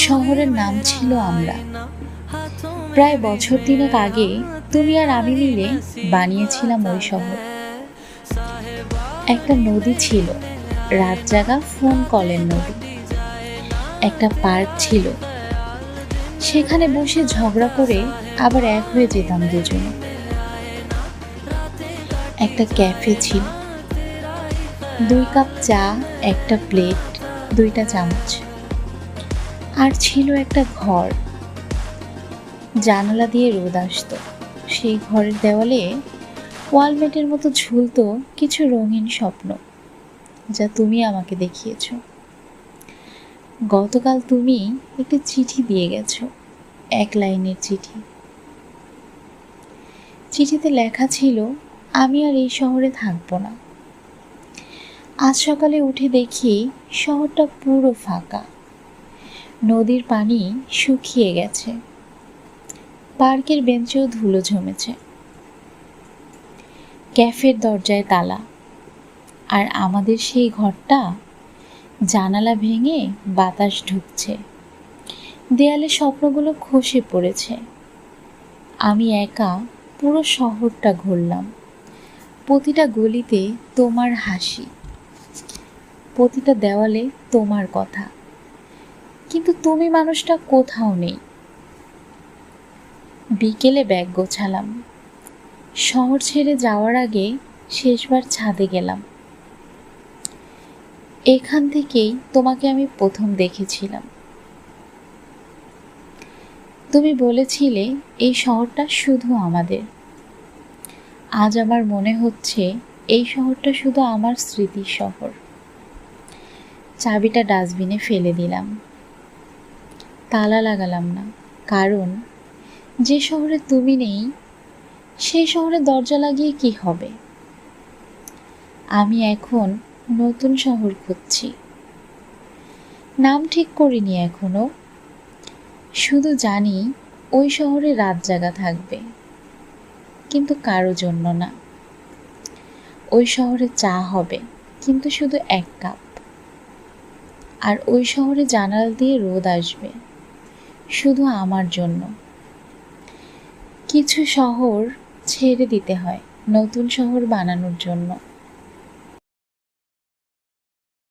শহরের নাম ছিল আমরা। প্রায় বছর তিনেক আগে তুমি আর আমি মিলে বানিয়েছিলাম ওই শহর। একটা নদী ছিল, রাত জাগা ফোন কলের নদী। একটা পার্ক ছিল, সেখানে বসে ঝগড়া করে আবার এক হয়ে যেতাম দুজনে। একটা ক্যাফে ছিল, 2 কাপ চা, একটা প্লেট, 2টা চামচ। আর ছিল একটা ঘর, জানালা দিয়ে রোদ আসতো। সেই ঘরের দেওয়ালে ওয়ালমেটের মতো ঝুলতো কিছু রঙিন স্বপ্ন, যা তুমি আমাকে দেখিয়েছ। গতকাল তুমি একটা চিঠি দিয়ে গেছো, 1 লাইনের চিঠি। চিঠিতে লেখা ছিল, আমি আর এই শহরে থাকবো না। আজ সকালে উঠে দেখি শহরটা পুরো ফাঁকা। নদীর পানি শুকিয়ে গেছে, পার্কের বেঞ্চেও ধুলো জমেছে, ক্যাফের দরজায় তালা। আর আমাদের সেই ঘরটা, জানালা ভেঙে বাতাস ঢুকছে, দেয়ালে স্বপ্নগুলো খসে পড়েছে। আমি একা পুরো শহরটা ঘুরলাম, প্রতিটা গলিতে তোমার হাসি, প্রতিটা দেওয়ালে তোমার কথা, কিন্তু তুমি মানুষটা কোথাও নেই। বিকেলে ব্যাগ গোছালাম, শহর ছেড়ে যাওয়ার আগে শেষবার ছাদে গেলাম। এখান থেকেই তোমাকে আমি প্রথম দেখেছিলাম। তুমি বলেছিলে এই শহরটা শুধু আমাদের। আজ আমার মনে হচ্ছে এই শহরটা শুধু আমার স্মৃতির শহর। চাবিটা ডাস্টবিনে ফেলে দিলাম, তালা লাগালাম না, কারণ যে শহরে তুমি নেই সেই শহরে দরজা লাগিয়ে কি হবে। আমি এখন নতুন শহর খুঁজছি, নাম ঠিক করিনি এখনো। শুধু জানি ওই শহরে রাত জাগা থাকবে, কিন্তু কারো জন্য না। ওই শহরে চা হবে, কিন্তু শুধু 1 কাপ। আর ওই শহরে জানালা দিয়ে রোদ আসবে, শুধু আমার জন্য। কিছু শহর ছেড়ে দিতে হয় নতুন শহর বানানোর জন্য।